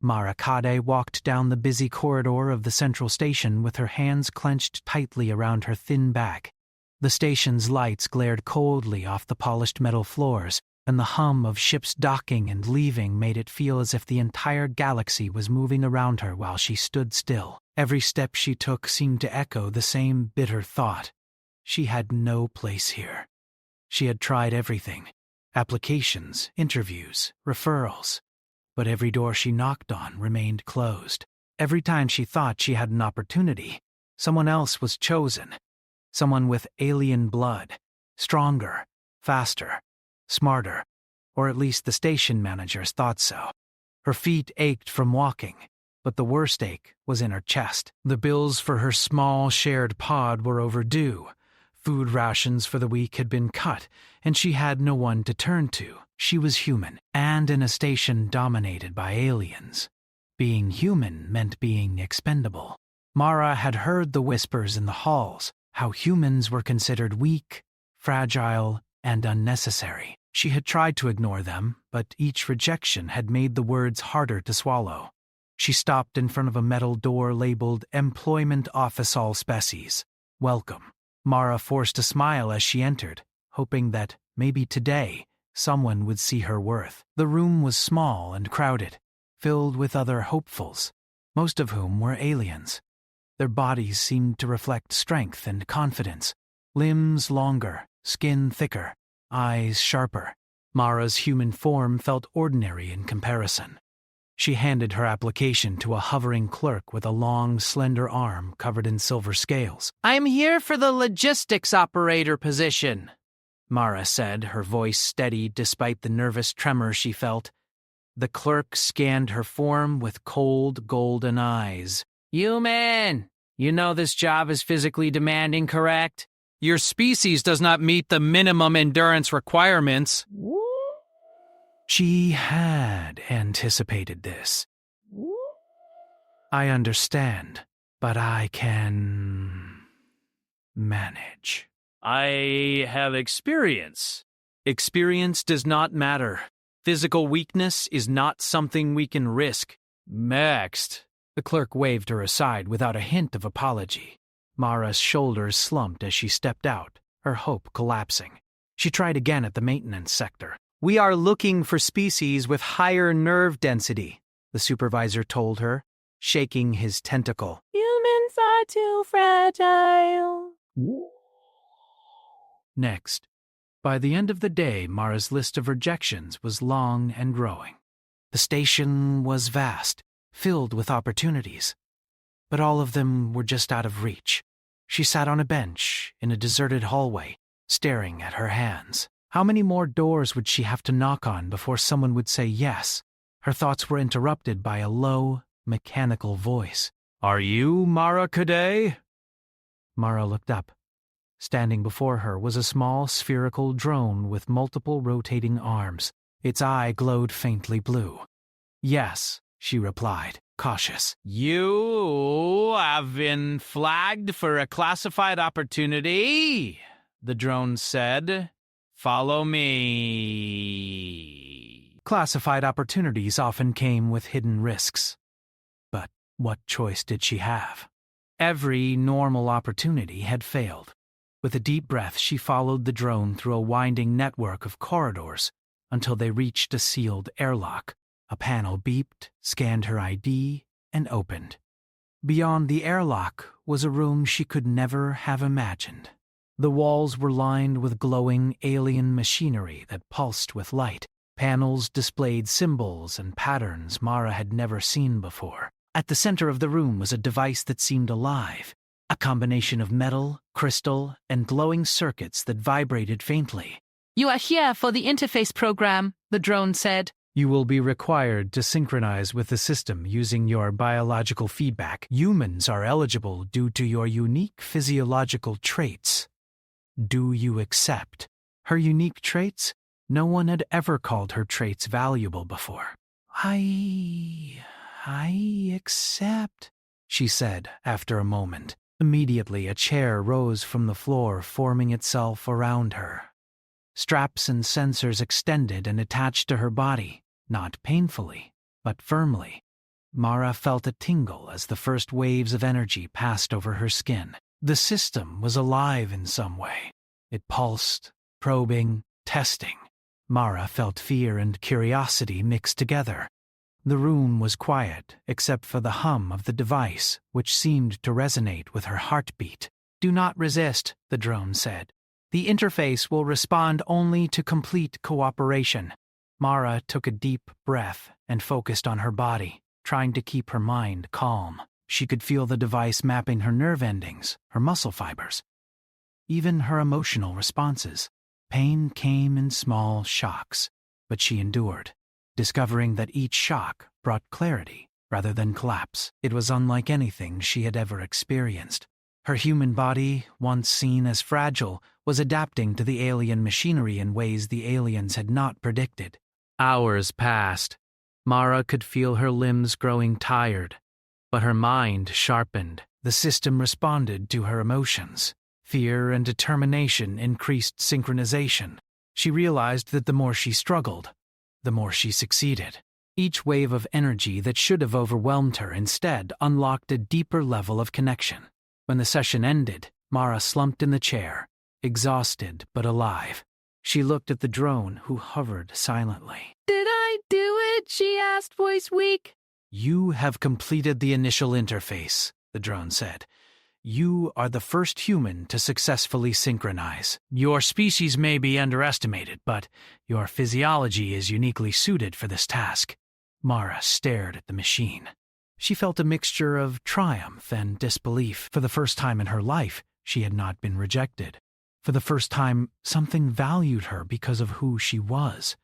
Mara Kade walked down the busy corridor of the central station with her hands clenched tightly around her thin back. The station's lights glared coldly off the polished metal floors, and the hum of ships docking and leaving made it feel as if the entire galaxy was moving around her while she stood still. Every step she took seemed to echo the same bitter thought. She had no place here. She had tried everything: applications, interviews, referrals. But every door she knocked on remained closed. Every time she thought she had an opportunity, someone else was chosen. Someone with alien blood, stronger, faster, smarter, or at least the station managers thought so. Her feet ached from walking, but the worst ache was in her chest. The bills for her small shared pod were overdue. Food rations for the week had been cut, and she had no one to turn to. She was human, and in a station dominated by aliens. Being human meant being expendable. Mara had heard the whispers in the halls, how humans were considered weak, fragile, and unnecessary. She had tried to ignore them, but each rejection had made the words harder to swallow. She stopped in front of a metal door labeled Employment Office All Species. Welcome. Mara forced a smile as she entered, hoping that, maybe today, someone would see her worth. The room was small and crowded, filled with other hopefuls, most of whom were aliens. Their bodies seemed to reflect strength and confidence, limbs longer, skin thicker, eyes sharper. Mara's human form felt ordinary in comparison. She handed her application to a hovering clerk with a long, slender arm covered in silver scales. "I'm here for the logistics operator position," Mara said, her voice steady despite the nervous tremor she felt. The clerk scanned her form with cold, golden eyes. "Human, you know this job is physically demanding, correct? Your species does not meet the minimum endurance requirements." She had anticipated this. "I understand, but I can manage." "I have experience." "Experience does not matter. Physical weakness is not something we can risk." "Next." The clerk waved her aside without a hint of apology. Mara's shoulders slumped as she stepped out, her hope collapsing. She tried again at the maintenance sector. "We are looking for species with higher nerve density," the supervisor told her, shaking his tentacle. "Humans are too fragile." Next. By the end of the day, Mara's list of rejections was long and growing. The station was vast, filled with opportunities. But all of them were just out of reach. She sat on a bench in a deserted hallway, staring at her hands. How many more doors would she have to knock on before someone would say yes? Her thoughts were interrupted by a low, mechanical voice. "Are you Mara Kade?" Mara looked up. Standing before her was a small spherical drone with multiple rotating arms. Its eye glowed faintly blue. "Yes," she replied, cautious. "You have been flagged for a classified opportunity," the drone said. "Follow me." Classified opportunities often came with hidden risks. But what choice did she have? Every normal opportunity had failed. With a deep breath, she followed the drone through a winding network of corridors until they reached a sealed airlock. A panel beeped, scanned her ID, and opened. Beyond the airlock was a room she could never have imagined. The walls were lined with glowing alien machinery that pulsed with light. Panels displayed symbols and patterns Mara had never seen before. At the center of the room was a device that seemed alive, a combination of metal, crystal, and glowing circuits that vibrated faintly. "You are here for the interface program," the drone said. "You will be required to synchronize with the system using your biological feedback. Humans are eligible due to your unique physiological traits. Do you accept?" Her unique traits? No one had ever called her traits valuable before. I accept," she said after a moment. Immediately, a chair rose from the floor, forming itself around her. Straps and sensors extended and attached to her body, not painfully, but firmly. Mara felt a tingle as the first waves of energy passed over her skin. The system was alive in some way. It pulsed, probing, testing. Mara felt fear and curiosity mixed together. The room was quiet, except for the hum of the device, which seemed to resonate with her heartbeat. "Do not resist," the drone said. "The interface will respond only to complete cooperation." Mara took a deep breath and focused on her body, trying to keep her mind calm. She could feel the device mapping her nerve endings, her muscle fibers, even her emotional responses. Pain came in small shocks, but she endured, discovering that each shock brought clarity rather than collapse. It was unlike anything she had ever experienced. Her human body, once seen as fragile, was adapting to the alien machinery in ways the aliens had not predicted. Hours passed. Mara could feel her limbs growing tired, but her mind sharpened. The system responded to her emotions. Fear and determination increased synchronization. She realized that the more she struggled, the more she succeeded. Each wave of energy that should have overwhelmed her instead unlocked a deeper level of connection. When the session ended, Mara slumped in the chair, exhausted but alive. She looked at the drone, who hovered silently. "Did I do it?" she asked, voice weak. "You have completed the initial interface," the drone said. "You are the first human to successfully synchronize. Your species may be underestimated, but your physiology is uniquely suited for this task." Mara stared at the machine. She felt a mixture of triumph and disbelief. For the first time in her life, she had not been rejected. For the first time, something valued her because of who she was,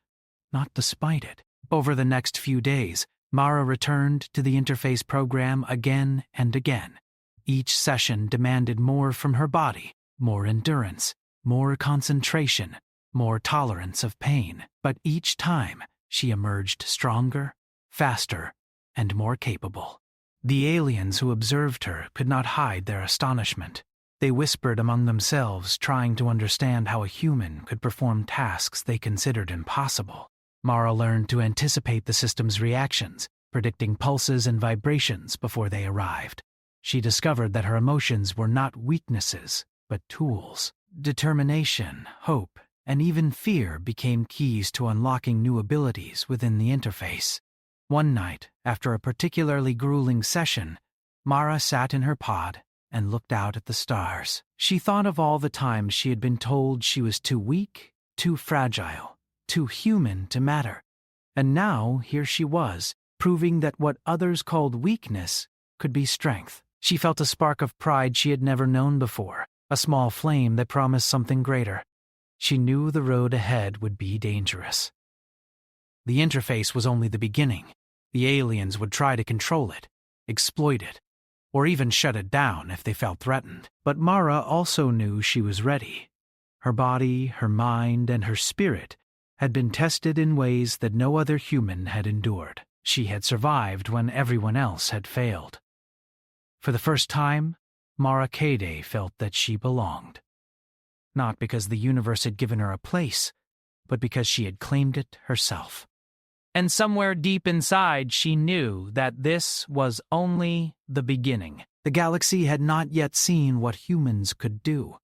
not despite it. Over the next few days, Mara returned to the interface program again and again. Each session demanded more from her body, more endurance, more concentration, more tolerance of pain. But each time, she emerged stronger, faster, and more capable. The aliens who observed her could not hide their astonishment. They whispered among themselves, trying to understand how a human could perform tasks they considered impossible. Mara learned to anticipate the system's reactions, predicting pulses and vibrations before they arrived. She discovered that her emotions were not weaknesses, but tools. Determination, hope, and even fear became keys to unlocking new abilities within the interface. One night, after a particularly grueling session, Mara sat in her pod and looked out at the stars. She thought of all the times she had been told she was too weak, too fragile, too human to matter. And now here she was, proving that what others called weakness could be strength. She felt a spark of pride she had never known before, a small flame that promised something greater. She knew the road ahead would be dangerous. The interface was only the beginning. The aliens would try to control it, exploit it, or even shut it down if they felt threatened. But Mara also knew she was ready. Her body, her mind, and her spirit had been tested in ways that no other human had endured. She had survived when everyone else had failed. For the first time, Mara Kade felt that she belonged. Not because the universe had given her a place, but because she had claimed it herself. And somewhere deep inside, she knew that this was only the beginning. The galaxy had not yet seen what humans could do.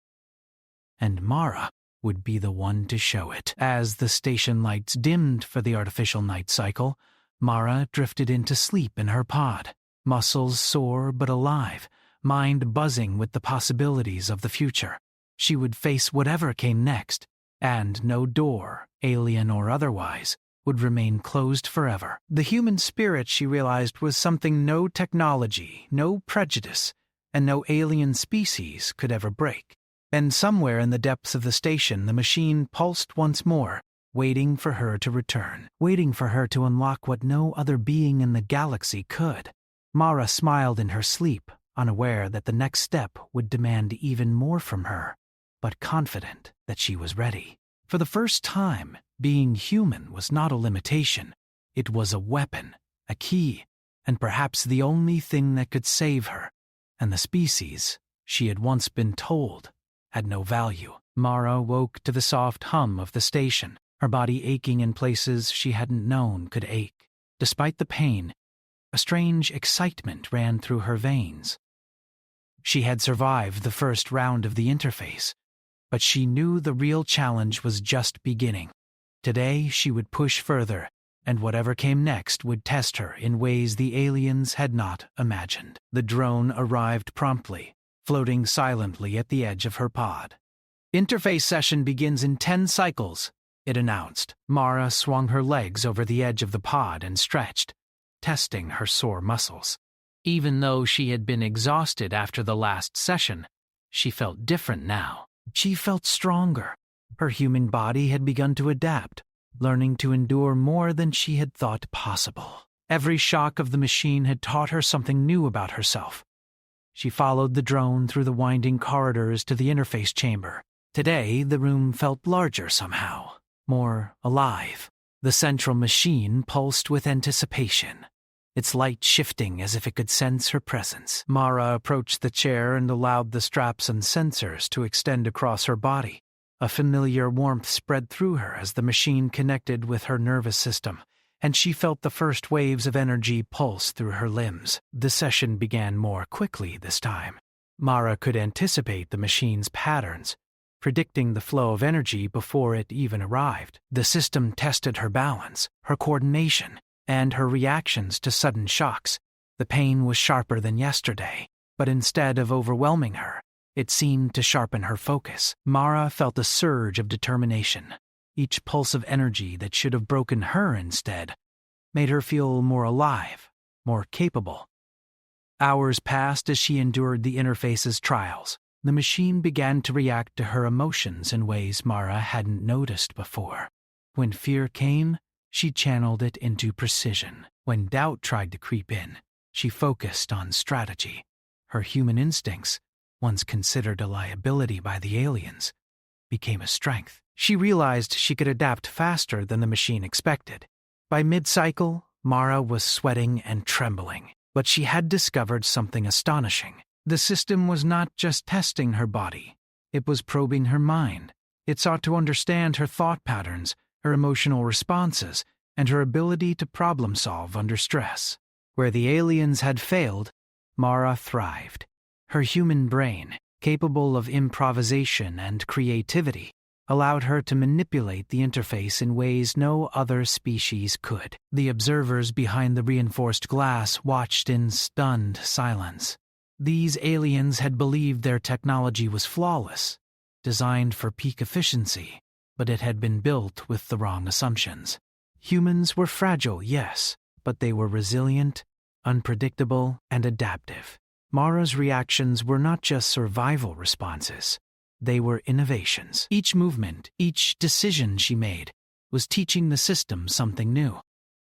And Mara would be the one to show it. As the station lights dimmed for the artificial night cycle, Mara drifted into sleep in her pod, muscles sore but alive, mind buzzing with the possibilities of the future. She would face whatever came next, and no door, alien or otherwise, would remain closed forever. The human spirit, she realized, was something no technology, no prejudice, and no alien species could ever break. And somewhere in the depths of the station, the machine pulsed once more, waiting for her to return, waiting for her to unlock what no other being in the galaxy could. Mara smiled in her sleep, unaware that the next step would demand even more from her, but confident that she was ready. For the first time, being human was not a limitation. It was a weapon, a key, and perhaps the only thing that could save her. And the species, she had once been told, had no value. Mara woke to the soft hum of the station, her body aching in places she hadn't known could ache. Despite the pain, A strange excitement ran through her veins. She had survived the first round of the interface, but she knew the real challenge was just beginning. Today she would push further, and whatever came next would test her in ways the aliens had not imagined. The drone arrived promptly, floating silently at the edge of her pod. "Interface session begins in 10 cycles, it announced. Mara swung her legs over the edge of the pod and stretched, testing her sore muscles. Even though she had been exhausted after the last session, she felt different now. She felt stronger. Her human body had begun to adapt, learning to endure more than she had thought possible. Every shock of the machine had taught her something new about herself. She followed the drone through the winding corridors to the interface chamber. Today, the room felt larger somehow, more alive. The central machine pulsed with anticipation, its light shifting as if it could sense her presence. Mara approached the chair and allowed the straps and sensors to extend across her body. A familiar warmth spread through her as the machine connected with her nervous system, and she felt the first waves of energy pulse through her limbs. The session began more quickly this time. Mara could anticipate the machine's patterns, predicting the flow of energy before it even arrived. The system tested her balance, her coordination, and her reactions to sudden shocks. The pain was sharper than yesterday, but instead of overwhelming her, it seemed to sharpen her focus. Mara felt a surge of determination. Each pulse of energy that should have broken her instead made her feel more alive, more capable. Hours passed as she endured the interface's trials. The machine began to react to her emotions in ways Mara hadn't noticed before. When fear came, she channeled it into precision. When doubt tried to creep in, she focused on strategy. Her human instincts, once considered a liability by the aliens, became a strength. She realized she could adapt faster than the machine expected. By mid-cycle, Mara was sweating and trembling, but she had discovered something astonishing. The system was not just testing her body, it was probing her mind. It sought to understand her thought patterns, her emotional responses, and her ability to problem-solve under stress. Where the aliens had failed, Mara thrived. Her human brain, capable of improvisation and creativity, allowed her to manipulate the interface in ways no other species could. The observers behind the reinforced glass watched in stunned silence. These aliens had believed their technology was flawless, designed for peak efficiency, but it had been built with the wrong assumptions. Humans were fragile, yes, but they were resilient, unpredictable, and adaptive. Mara's reactions were not just survival responses. They were innovations. Each movement, each decision she made, was teaching the system something new.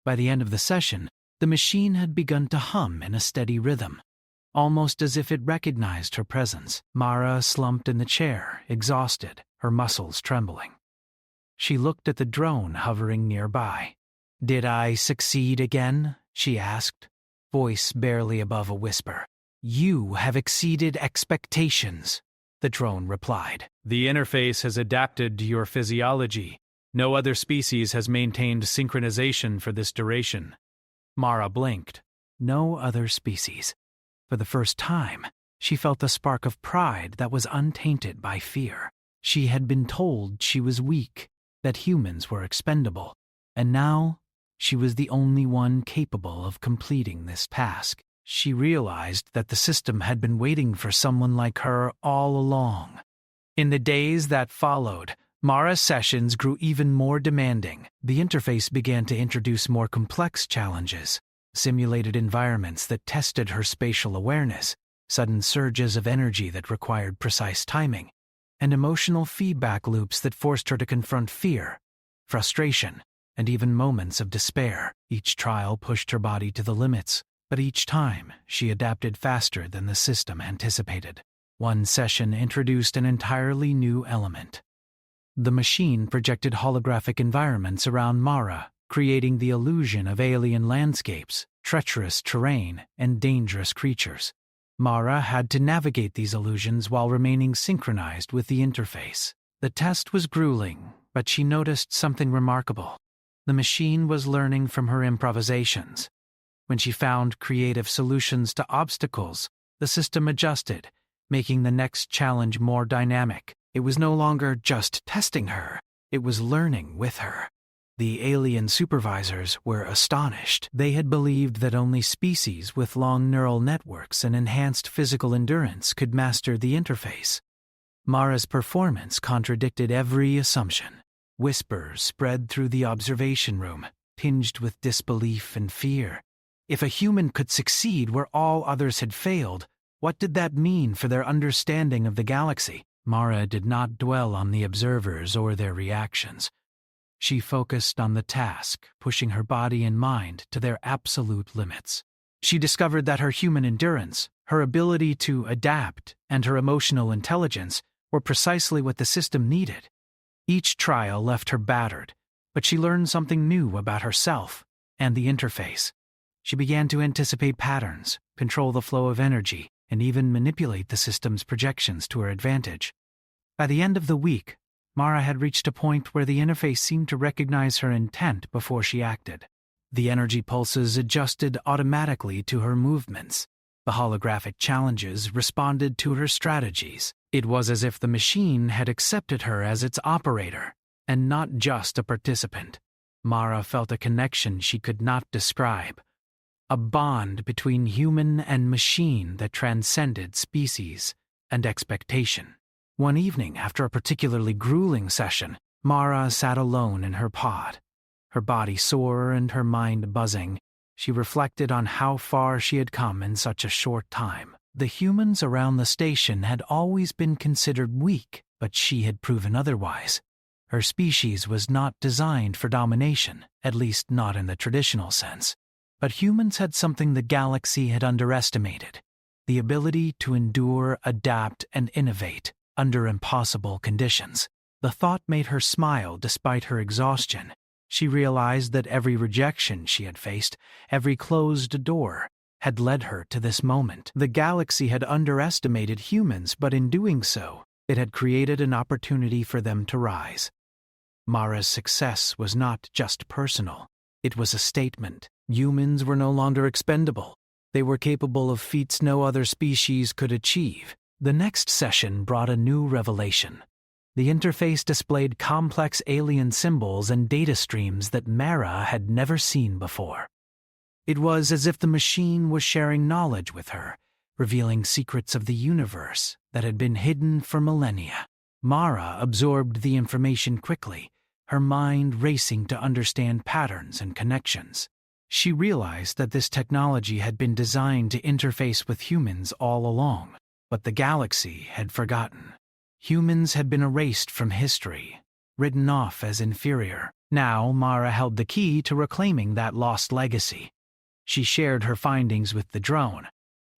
By the end of the session, the machine had begun to hum in a steady rhythm, almost as if it recognized her presence. Mara slumped in the chair, exhausted, her muscles trembling. She looked at the drone hovering nearby. "Did I succeed again?" she asked, voice barely above a whisper. "You have exceeded expectations," the drone replied. "The interface has adapted to your physiology. No other species has maintained synchronization for this duration." Mara blinked. No other species. For the first time, she felt a spark of pride that was untainted by fear. She had been told she was weak, that humans were expendable, and now she was the only one capable of completing this task. She realized that the system had been waiting for someone like her all along. In the days that followed, Mara's sessions grew even more demanding. The interface began to introduce more complex challenges, simulated environments that tested her spatial awareness, sudden surges of energy that required precise timing, and emotional feedback loops that forced her to confront fear, frustration, and even moments of despair. Each trial pushed her body to the limits, but each time she adapted faster than the system anticipated. One session introduced an entirely new element. The machine projected holographic environments around Mara, creating the illusion of alien landscapes, treacherous terrain, and dangerous creatures. Mara had to navigate these illusions while remaining synchronized with the interface. The test was grueling, but she noticed something remarkable. The machine was learning from her improvisations. When she found creative solutions to obstacles, the system adjusted, making the next challenge more dynamic. It was no longer just testing her, it was learning with her. The alien supervisors were astonished. They had believed that only species with long neural networks and enhanced physical endurance could master the interface. Mara's performance contradicted every assumption. Whispers spread through the observation room, tinged with disbelief and fear. If a human could succeed where all others had failed, what did that mean for their understanding of the galaxy? Mara did not dwell on the observers or their reactions. She focused on the task, pushing her body and mind to their absolute limits. She discovered that her human endurance, her ability to adapt, and her emotional intelligence were precisely what the system needed. Each trial left her battered, but she learned something new about herself and the interface. She began to anticipate patterns, control the flow of energy, and even manipulate the system's projections to her advantage. By the end of the week, Mara had reached a point where the interface seemed to recognize her intent before she acted. The energy pulses adjusted automatically to her movements. The holographic challenges responded to her strategies. It was as if the machine had accepted her as its operator, and not just a participant. Mara felt a connection she could not describe, a bond between human and machine that transcended species and expectation. One evening, after a particularly grueling session, Mara sat alone in her pod. Her body sore and her mind buzzing, she reflected on how far she had come in such a short time. The humans around the station had always been considered weak, but she had proven otherwise. Her species was not designed for domination, at least not in the traditional sense. But humans had something the galaxy had underestimated: the ability to endure, adapt, and innovate under impossible conditions. The thought made her smile despite her exhaustion. She realized that every rejection she had faced, every closed door, had led her to this moment. The galaxy had underestimated humans, but in doing so, it had created an opportunity for them to rise. Mara's success was not just personal. It was a statement. Humans were no longer expendable. They were capable of feats no other species could achieve. The next session brought a new revelation. The interface displayed complex alien symbols and data streams that Mara had never seen before. It was as if the machine was sharing knowledge with her, revealing secrets of the universe that had been hidden for millennia. Mara absorbed the information quickly, her mind racing to understand patterns and connections. She realized that this technology had been designed to interface with humans all along. But the galaxy had forgotten. Humans had been erased from history, written off as inferior. Now Mara held the key to reclaiming that lost legacy. She shared her findings with the drone,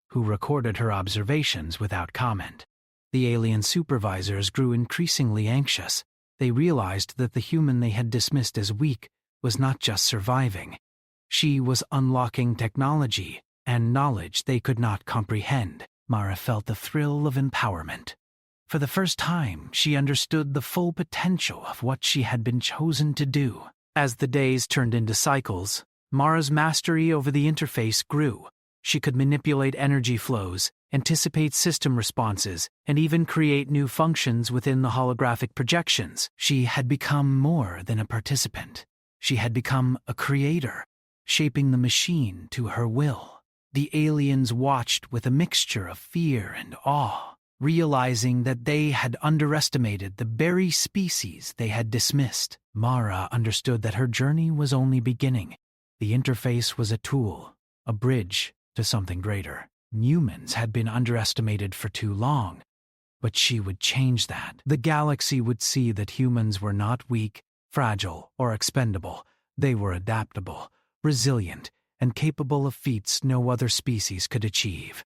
who recorded her observations without comment. The alien supervisors grew increasingly anxious. They realized that the human they had dismissed as weak was not just surviving. She was unlocking technology and knowledge they could not comprehend. Mara felt the thrill of empowerment. For the first time, she understood the full potential of what she had been chosen to do. As the days turned into cycles, Mara's mastery over the interface grew. She could manipulate energy flows, anticipate system responses, and even create new functions within the holographic projections. She had become more than a participant. She had become a creator, shaping the machine to her will. The aliens watched with a mixture of fear and awe, realizing that they had underestimated the very species they had dismissed. Mara understood that her journey was only beginning. The interface was a tool, a bridge to something greater. Humans had been underestimated for too long, but she would change that. The galaxy would see that humans were not weak, fragile, or expendable. They were adaptable, resilient, and capable of feats no other species could achieve.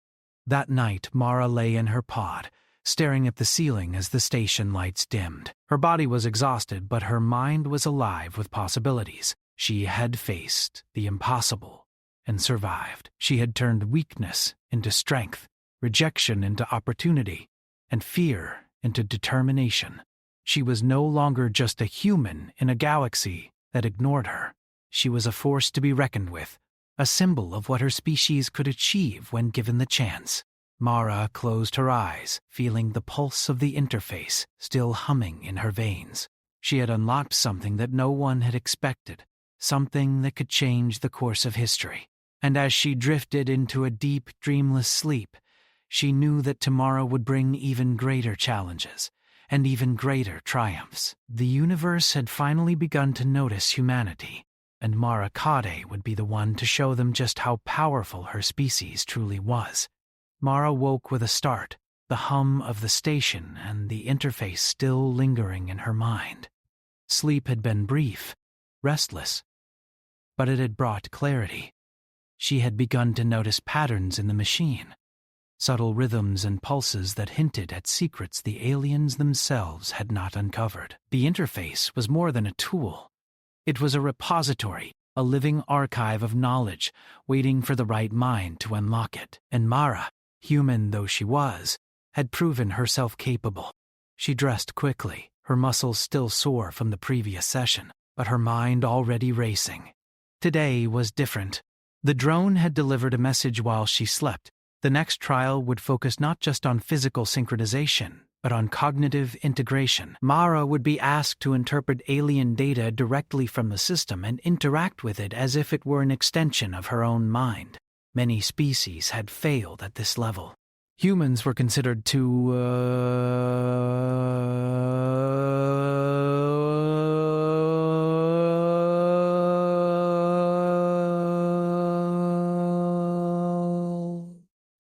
That night, Mara lay in her pod, staring at the ceiling as the station lights dimmed. Her body was exhausted, but her mind was alive with possibilities. She had faced the impossible and survived. She had turned weakness into strength, rejection into opportunity, and fear into determination. She was no longer just a human in a galaxy that ignored her. She was a force to be reckoned with, a symbol of what her species could achieve when given the chance. Mara closed her eyes, feeling the pulse of the interface still humming in her veins. She had unlocked something that no one had expected, something that could change the course of history. And as she drifted into a deep, dreamless sleep, she knew that tomorrow would bring even greater challenges and even greater triumphs. The universe had finally begun to notice humanity, and Mara Kade would be the one to show them just how powerful her species truly was. Mara woke with a start, the hum of the station and the interface still lingering in her mind. Sleep had been brief, restless, but it had brought clarity. She had begun to notice patterns in the machine, subtle rhythms and pulses that hinted at secrets the aliens themselves had not uncovered. The interface was more than a tool. It was a repository, a living archive of knowledge, waiting for the right mind to unlock it. And Mara, human though she was, had proven herself capable. She dressed quickly, her muscles still sore from the previous session, but her mind already racing. Today was different. The drone had delivered a message while she slept. The next trial would focus not just on physical synchronization, but on cognitive integration. Mara would be asked to interpret alien data directly from the system and interact with it as if it were an extension of her own mind. Many species had failed at this level. Humans were considered too,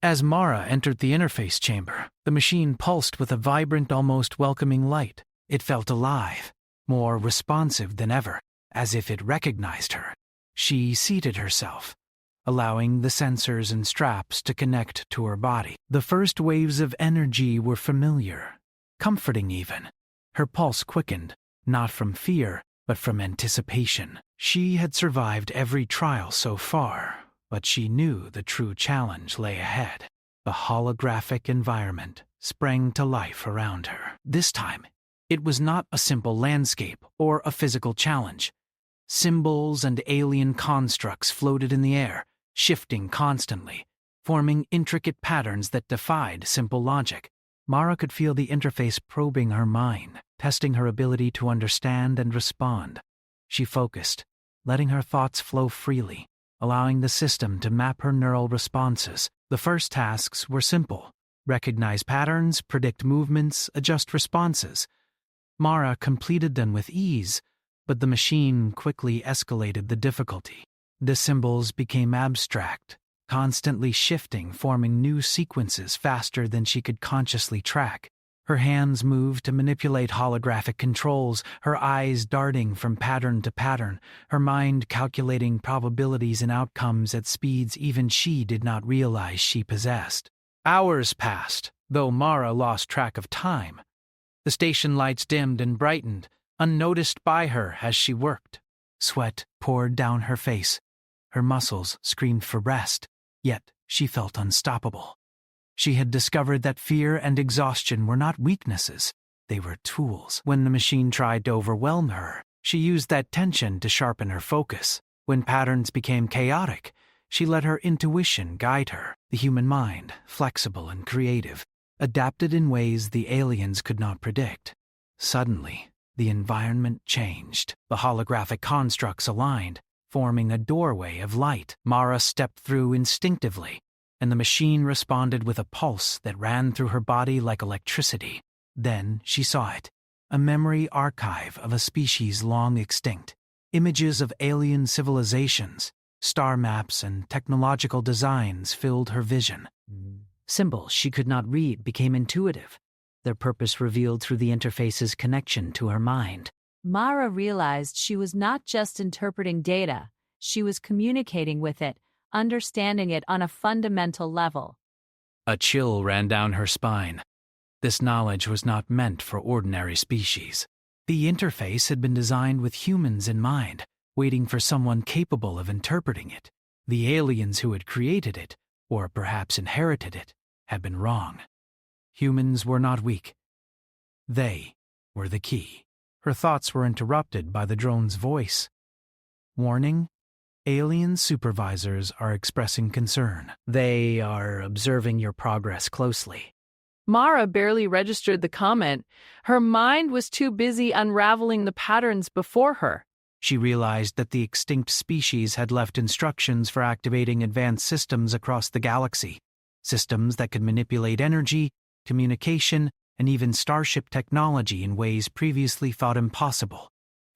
As Mara entered the interface chamber, the machine pulsed with a vibrant, almost welcoming light. It felt alive, more responsive than ever, as if it recognized her. She seated herself, allowing the sensors and straps to connect to her body. The first waves of energy were familiar, comforting even. Her pulse quickened, not from fear, but from anticipation. She had survived every trial so far, but she knew the true challenge lay ahead. The holographic environment sprang to life around her. This time, it was not a simple landscape or a physical challenge. Symbols and alien constructs floated in the air, shifting constantly, forming intricate patterns that defied simple logic. Mara could feel the interface probing her mind, testing her ability to understand and respond. She focused, letting her thoughts flow freely, allowing the system to map her neural responses. The first tasks were simple: recognize patterns, predict movements, adjust responses. Mara completed them with ease, but the machine quickly escalated the difficulty. The symbols became abstract, constantly shifting, forming new sequences faster than she could consciously track. Her hands moved to manipulate holographic controls, her eyes darting from pattern to pattern, her mind calculating probabilities and outcomes at speeds even she did not realize she possessed. Hours passed, though Mara lost track of time. The station lights dimmed and brightened, unnoticed by her as she worked. Sweat poured down her face. Her muscles screamed for rest, yet she felt unstoppable. She had discovered that fear and exhaustion were not weaknesses, they were tools. When the machine tried to overwhelm her, she used that tension to sharpen her focus. When patterns became chaotic, she let her intuition guide her. The human mind, flexible and creative, adapted in ways the aliens could not predict. Suddenly, the environment changed. The holographic constructs aligned, forming a doorway of light. Mara stepped through instinctively, and the machine responded with a pulse that ran through her body like electricity. Then she saw it, a memory archive of a species long extinct. Images of alien civilizations, star maps, and technological designs filled her vision. Symbols she could not read became intuitive, their purpose revealed through the interface's connection to her mind. Mara realized she was not just interpreting data, she was communicating with it, understanding it on a fundamental level. A chill ran down her spine. This knowledge was not meant for ordinary species. The interface had been designed with humans in mind, waiting for someone capable of interpreting it. The aliens who had created it, or perhaps inherited it, had been wrong. Humans were not weak. They were the key. Her thoughts were interrupted by the drone's voice. Warning, Alien supervisors are expressing concern. They are observing your progress closely. Mara barely registered the comment. Her mind was too busy unraveling the patterns before her. She realized that the extinct species had left instructions for activating advanced systems across the galaxy. Systems that could manipulate energy, communication, and even starship technology in ways previously thought impossible.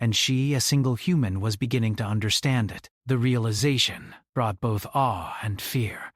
And she, a single human, was beginning to understand it. The realization brought both awe and fear.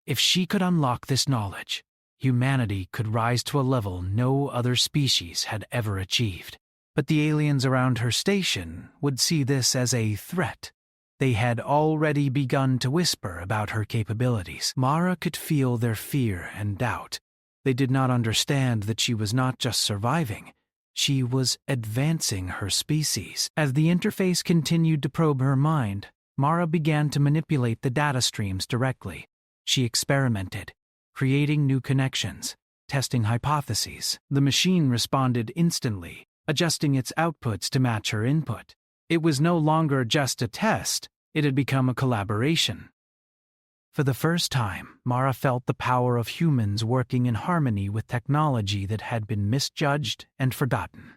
If she could unlock this knowledge, humanity could rise to a level no other species had ever achieved. But the aliens around her station would see this as a threat. They had already begun to whisper about her capabilities. Mara could feel their fear and doubt. They did not understand that she was not just surviving. She was advancing her species. As the interface continued to probe her mind, Mara began to manipulate the data streams directly. She experimented, creating new connections, testing hypotheses. The machine responded instantly, adjusting its outputs to match her input. It was no longer just a test, it had become a collaboration. For the first time, Mara felt the power of humans working in harmony with technology that had been misjudged and forgotten.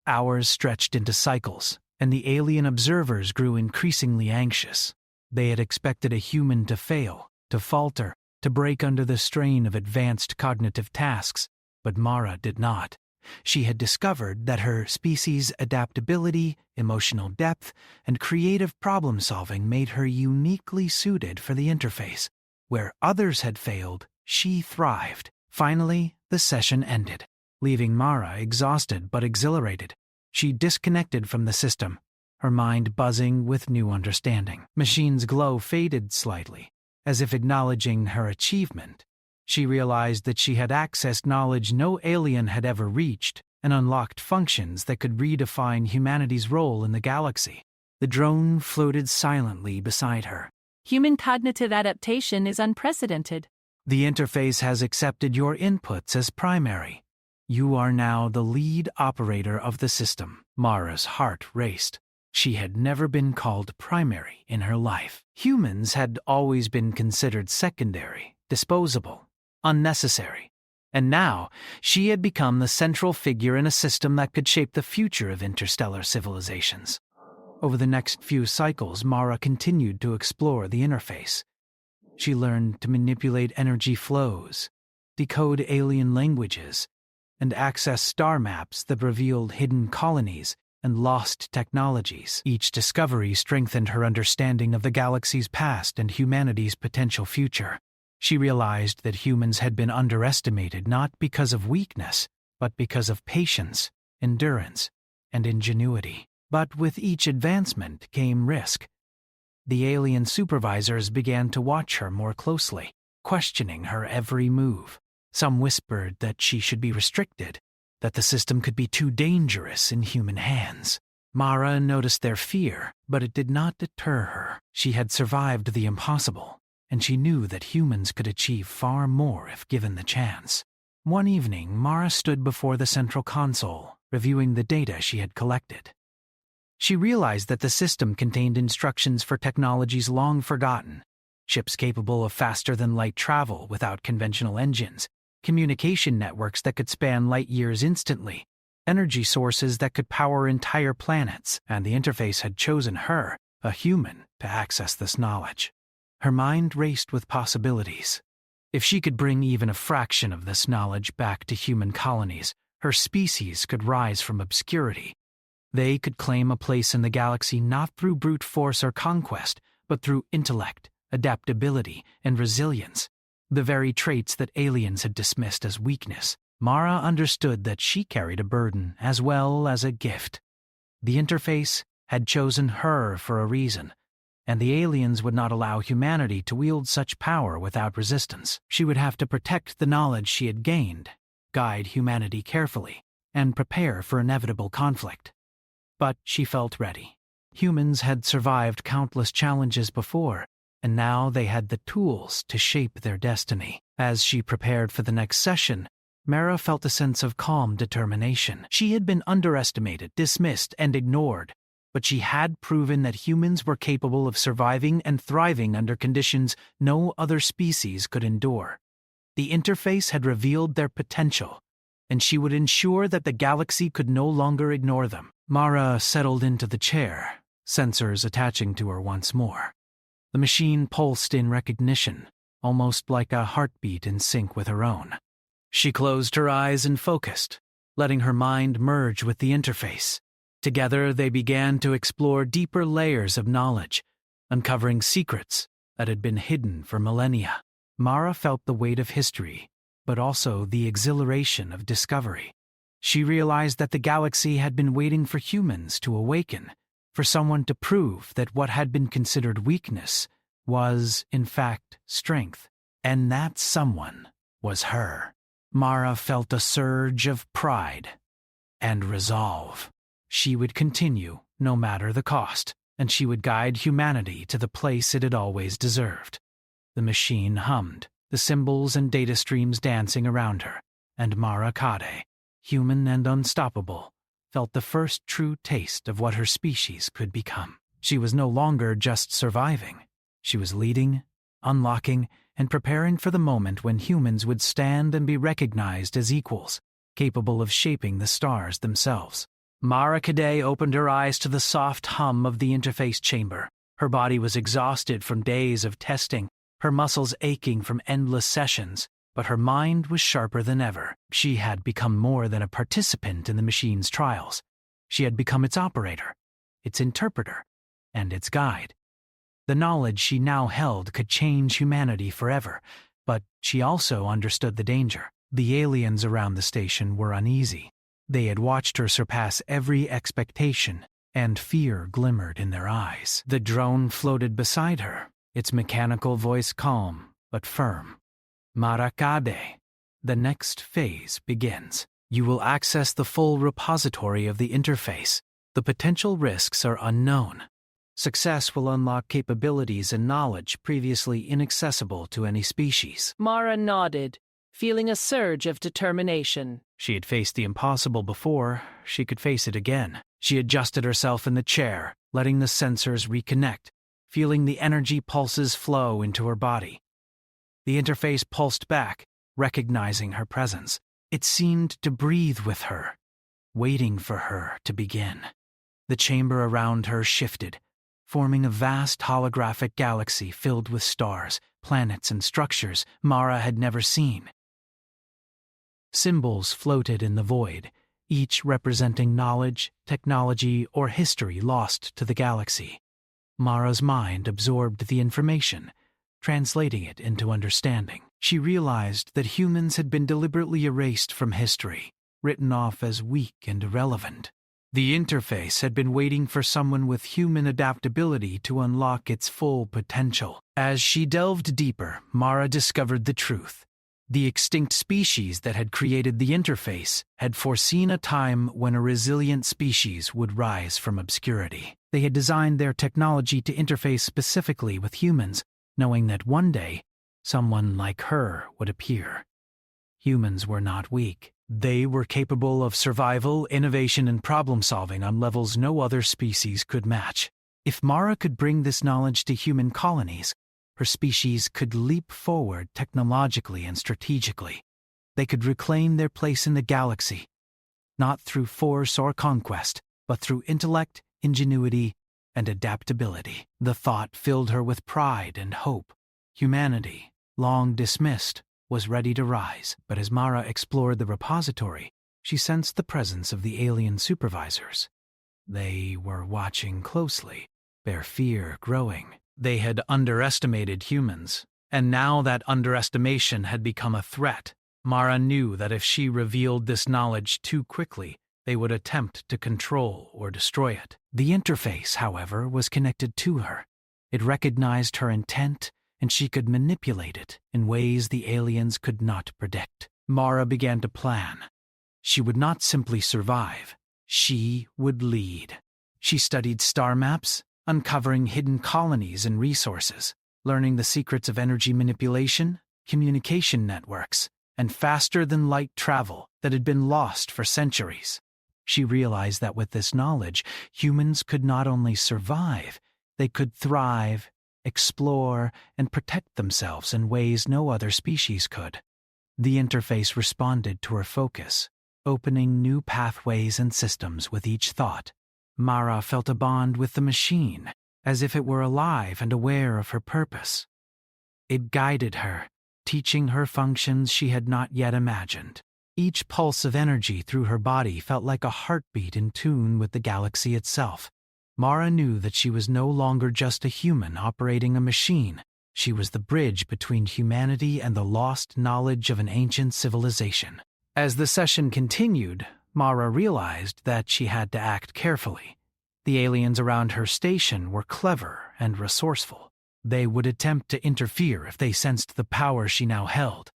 Hours stretched into cycles, and the alien observers grew increasingly anxious. They had expected a human to fail, to falter, to break under the strain of advanced cognitive tasks, but Mara did not. She had discovered that her species' adaptability, emotional depth, and creative problem-solving made her uniquely suited for the interface. Where others had failed, she thrived. Finally, the session ended, leaving Mara exhausted but exhilarated. She disconnected from the system, her mind buzzing with new understanding. Machine's glow faded slightly, as if acknowledging her achievement. She realized that she had accessed knowledge no alien had ever reached and unlocked functions that could redefine humanity's role in the galaxy. The drone floated silently beside her. Human cognitive adaptation is unprecedented. The interface has accepted your inputs as primary. You are now the lead operator of the system. Mara's heart raced. She had never been called primary in her life. Humans had always been considered secondary, disposable, unnecessary. And now, she had become the central figure in a system that could shape the future of interstellar civilizations. Over the next few cycles, Mara continued to explore the interface. She learned to manipulate energy flows, decode alien languages, and access star maps that revealed hidden colonies and lost technologies. Each discovery strengthened her understanding of the galaxy's past and humanity's potential future. She realized that humans had been underestimated not because of weakness, but because of patience, endurance, and ingenuity. But with each advancement came risk. The alien supervisors began to watch her more closely, questioning her every move. Some whispered that she should be restricted, that the system could be too dangerous in human hands. Mara noticed their fear, but it did not deter her. She had survived the impossible, and she knew that humans could achieve far more if given the chance. One evening, Mara stood before the central console, reviewing the data she had collected. She realized that the system contained instructions for technologies long forgotten: ships capable of faster-than-light travel without conventional engines, communication networks that could span light years instantly, energy sources that could power entire planets, and the interface had chosen her, a human, to access this knowledge. Her mind raced with possibilities. If she could bring even a fraction of this knowledge back to human colonies, her species could rise from obscurity. They could claim a place in the galaxy not through brute force or conquest, but through intellect, adaptability, and resilience, the very traits that aliens had dismissed as weakness. Mara understood that she carried a burden as well as a gift. The interface had chosen her for a reason, and the aliens would not allow humanity to wield such power without resistance. She would have to protect the knowledge she had gained, guide humanity carefully, and prepare for inevitable conflict. But she felt ready. Humans had survived countless challenges before, and now they had the tools to shape their destiny. As she prepared for the next session, Mara felt a sense of calm determination. She had been underestimated, dismissed, and ignored, but she had proven that humans were capable of surviving and thriving under conditions no other species could endure. The interface had revealed their potential, and she would ensure that the galaxy could no longer ignore them. Mara settled into the chair, sensors attaching to her once more. The machine pulsed in recognition, almost like a heartbeat in sync with her own. She closed her eyes and focused, letting her mind merge with the interface. Together, they began to explore deeper layers of knowledge, uncovering secrets that had been hidden for millennia. Mara felt the weight of history, but also the exhilaration of discovery. She realized that the galaxy had been waiting for humans to awaken, for someone to prove that what had been considered weakness was, in fact, strength. And that someone was her. Mara felt a surge of pride and resolve. She would continue, no matter the cost, and she would guide humanity to the place it had always deserved. The machine hummed, the symbols and data streams dancing around her, and Mara Kade, human and unstoppable, felt the first true taste of what her species could become. She was no longer just surviving. She was leading, unlocking, and preparing for the moment when humans would stand and be recognized as equals, capable of shaping the stars themselves. Mara Kade opened her eyes to the soft hum of the interface chamber. Her body was exhausted from days of testing, her muscles aching from endless sessions, but her mind was sharper than ever. She had become more than a participant in the machine's trials. She had become its operator, its interpreter, and its guide. The knowledge she now held could change humanity forever, but she also understood the danger. The aliens around the station were uneasy. They had watched her surpass every expectation, and fear glimmered in their eyes. The drone floated beside her, its mechanical voice calm but firm. Mara Kade, the next phase begins. You will access the full repository of the interface. The potential risks are unknown. Success will unlock capabilities and knowledge previously inaccessible to any species. Mara nodded, feeling a surge of determination. She had faced the impossible before. She could face it again. She adjusted herself in the chair, letting the sensors reconnect, feeling the energy pulses flow into her body. The interface pulsed back, recognizing her presence. It seemed to breathe with her, waiting for her to begin. The chamber around her shifted, forming a vast holographic galaxy filled with stars, planets, and structures Mara had never seen. Symbols floated in the void, each representing knowledge, technology, or history lost to the galaxy. Mara's mind absorbed the information, translating it into understanding. She realized that humans had been deliberately erased from history, written off as weak and irrelevant. The interface had been waiting for someone with human adaptability to unlock its full potential. As she delved deeper, Mara discovered the truth. The extinct species that had created the interface had foreseen a time when a resilient species would rise from obscurity. They had designed their technology to interface specifically with humans, knowing that one day, someone like her would appear. Humans were not weak. They were capable of survival, innovation, and problem-solving on levels no other species could match. If Mara could bring this knowledge to human colonies, her species could leap forward technologically and strategically. They could reclaim their place in the galaxy, not through force or conquest, but through intellect, ingenuity, and adaptability. The thought filled her with pride and hope. Humanity, long dismissed, was ready to rise, but as Mara explored the repository, she sensed the presence of the alien supervisors. They were watching closely, their fear growing. They had underestimated humans, and now that underestimation had become a threat. Mara knew that if she revealed this knowledge too quickly, they would attempt to control or destroy it. The interface, however, was connected to her. It recognized her intent, and she could manipulate it in ways the aliens could not predict. Mara began to plan. She would not simply survive. She would lead. She studied star maps, uncovering hidden colonies and resources, learning the secrets of energy manipulation, communication networks, and faster-than-light travel that had been lost for centuries. She realized that with this knowledge, humans could not only survive, they could thrive, explore, and protect themselves in ways no other species could. The interface responded to her focus, opening new pathways and systems with each thought. Mara felt a bond with the machine, as if it were alive and aware of her purpose. It guided her, teaching her functions she had not yet imagined. Each pulse of energy through her body felt like a heartbeat in tune with the galaxy itself. Mara knew that she was no longer just a human operating a machine. She was the bridge between humanity and the lost knowledge of an ancient civilization. As the session continued, Mara realized that she had to act carefully. The aliens around her station were clever and resourceful. They would attempt to interfere if they sensed the power she now held.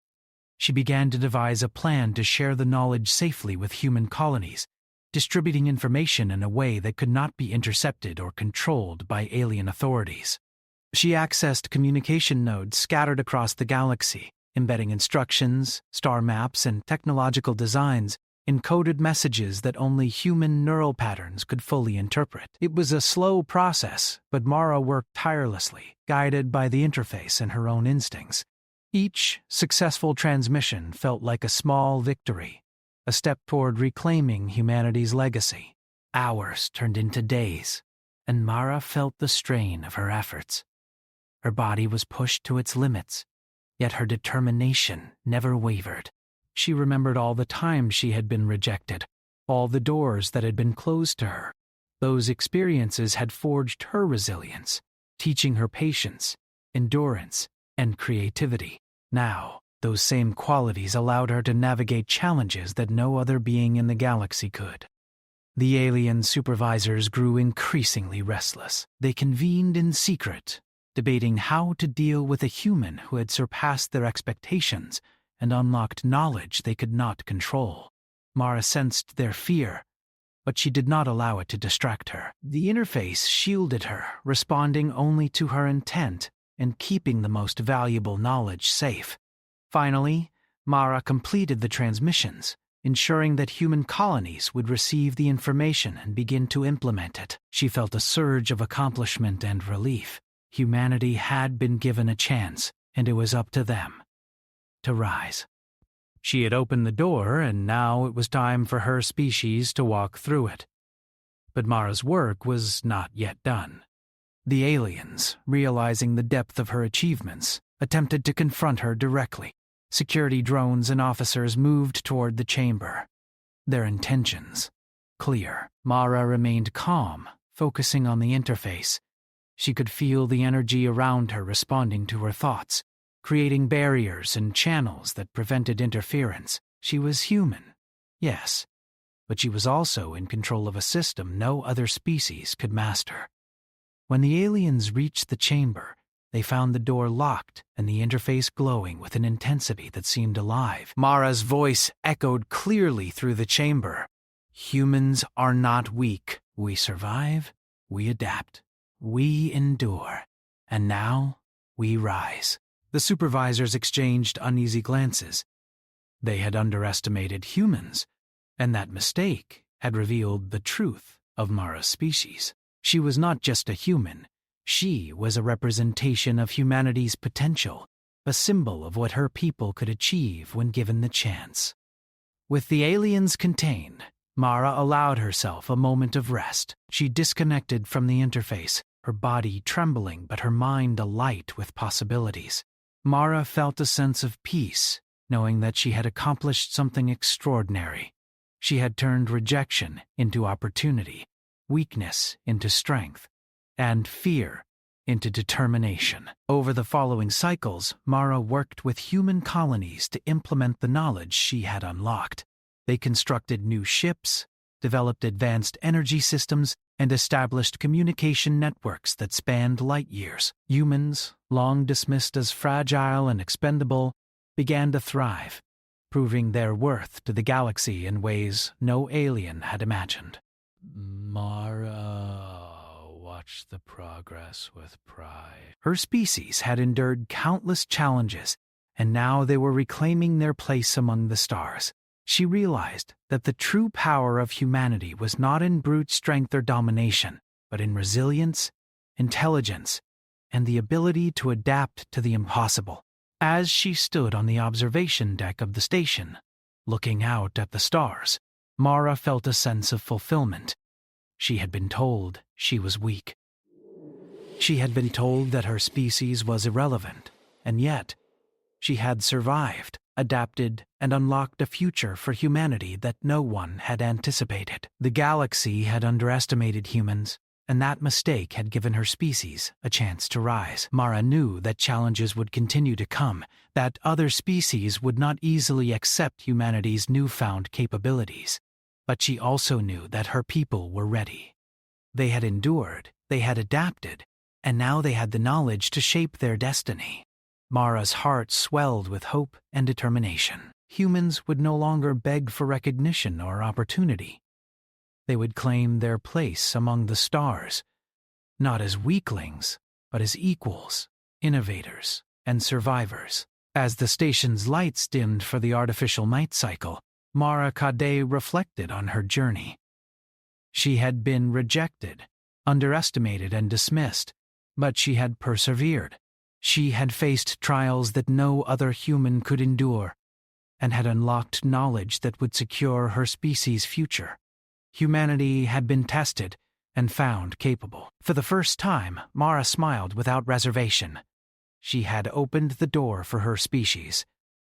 She began to devise a plan to share the knowledge safely with human colonies, distributing information in a way that could not be intercepted or controlled by alien authorities. She accessed communication nodes scattered across the galaxy, embedding instructions, star maps, and technological designs, encoded messages that only human neural patterns could fully interpret. It was a slow process, but Mara worked tirelessly, guided by the interface and her own instincts. Each successful transmission felt like a small victory, a step toward reclaiming humanity's legacy. Hours turned into days, and Mara felt the strain of her efforts. Her body was pushed to its limits, yet her determination never wavered. She remembered all the times she had been rejected, all the doors that had been closed to her. Those experiences had forged her resilience, teaching her patience, endurance, and creativity. Now, those same qualities allowed her to navigate challenges that no other being in the galaxy could. The alien supervisors grew increasingly restless. They convened in secret, debating how to deal with a human who had surpassed their expectations and unlocked knowledge they could not control. Mara sensed their fear, but she did not allow it to distract her. The interface shielded her, responding only to her intent and keeping the most valuable knowledge safe. Finally, Mara completed the transmissions, ensuring that human colonies would receive the information and begin to implement it. She felt a surge of accomplishment and relief. Humanity had been given a chance, and it was up to them to rise. She had opened the door, and now it was time for her species to walk through it. But Mara's work was not yet done. The aliens, realizing the depth of her achievements, attempted to confront her directly. Security drones and officers moved toward the chamber. Their intentions clear. Mara remained calm, focusing on the interface. She could feel the energy around her responding to her thoughts, creating barriers and channels that prevented interference. She was human, yes, but she was also in control of a system no other species could master. When the aliens reached the chamber, they found the door locked and the interface glowing with an intensity that seemed alive. Mara's voice echoed clearly through the chamber. Humans are not weak. We survive, we adapt, we endure, and now we rise. The supervisors exchanged uneasy glances. They had underestimated humans, and that mistake had revealed the truth of Mara's species. She was not just a human. She was a representation of humanity's potential, a symbol of what her people could achieve when given the chance. With the aliens contained, Mara allowed herself a moment of rest. She disconnected from the interface, her body trembling but her mind alight with possibilities. Mara felt a sense of peace, knowing that she had accomplished something extraordinary. She had turned rejection into opportunity, weakness into strength, and fear into determination. Over the following cycles, Mara worked with human colonies to implement the knowledge she had unlocked. They constructed new ships, developed advanced energy systems, and established communication networks that spanned light years. Humans, long dismissed as fragile and expendable, began to thrive, proving their worth to the galaxy in ways no alien had imagined. Mara watched the progress with pride. Her species had endured countless challenges, and now they were reclaiming their place among the stars. She realized that the true power of humanity was not in brute strength or domination, but in resilience, intelligence, and the ability to adapt to the impossible. As she stood on the observation deck of the station, looking out at the stars, Mara felt a sense of fulfillment. She had been told she was weak. She had been told that her species was irrelevant, and yet she had survived, adapted, and unlocked a future for humanity that no one had anticipated. The galaxy had underestimated humans, and that mistake had given her species a chance to rise. Mara knew that challenges would continue to come, that other species would not easily accept humanity's newfound capabilities. But she also knew that her people were ready. They had endured, they had adapted, and now they had the knowledge to shape their destiny. Mara's heart swelled with hope and determination. Humans would no longer beg for recognition or opportunity. They would claim their place among the stars, not as weaklings, but as equals, innovators, and survivors. As the station's lights dimmed for the artificial night cycle, Mara Cadet reflected on her journey. She had been rejected, underestimated, and dismissed, but she had persevered. She had faced trials that no other human could endure, and had unlocked knowledge that would secure her species' future. Humanity had been tested and found capable. For the first time, Mara smiled without reservation. She had opened the door for her species,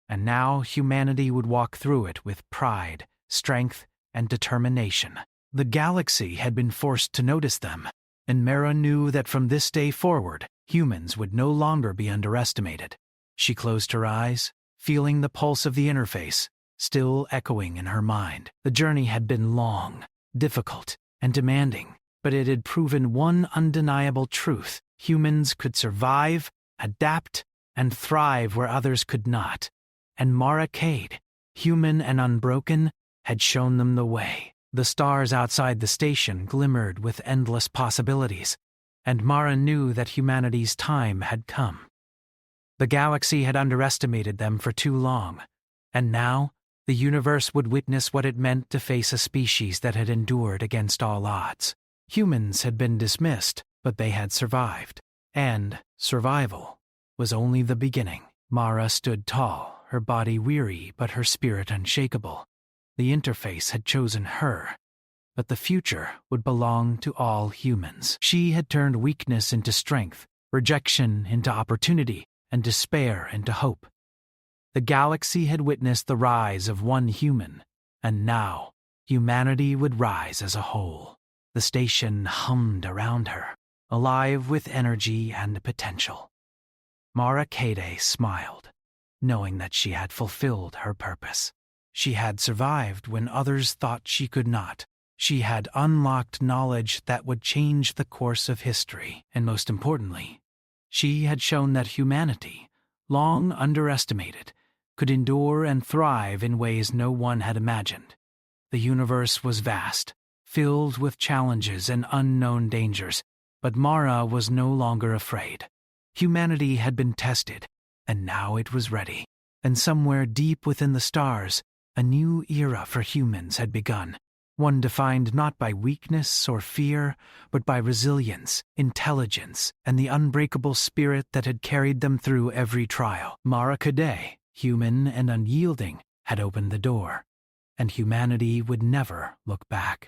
and now humanity would walk through it with pride, strength, and determination. The galaxy had been forced to notice them, and Mara knew that from this day forward, humans would no longer be underestimated. She closed her eyes, feeling the pulse of the interface still echoing in her mind. The journey had been long, difficult, and demanding, but it had proven one undeniable truth: humans could survive, adapt, and thrive where others could not. And Mara Cade, human and unbroken, had shown them the way. The stars outside the station glimmered with endless possibilities, and Mara knew that humanity's time had come. The galaxy had underestimated them for too long, and now the universe would witness what it meant to face a species that had endured against all odds. Humans had been dismissed, but they had survived, and survival was only the beginning. Mara stood tall, her body weary but her spirit unshakable. The interface had chosen her, but the future would belong to all humans. She had turned weakness into strength, rejection into opportunity, and despair into hope. The galaxy had witnessed the rise of one human, and now humanity would rise as a whole. The station hummed around her, alive with energy and potential. Mara Cade smiled, knowing that she had fulfilled her purpose. She had survived when others thought she could not. She had unlocked knowledge that would change the course of history, and most importantly, she had shown that humanity, long underestimated, could endure and thrive in ways no one had imagined. The universe was vast, filled with challenges and unknown dangers, but Mara was no longer afraid. Humanity had been tested, and now it was ready. And somewhere deep within the stars, a new era for humans had begun, one defined not by weakness or fear, but by resilience, intelligence, and the unbreakable spirit that had carried them through every trial. Mara Cadet, human and unyielding, had opened the door, and humanity would never look back.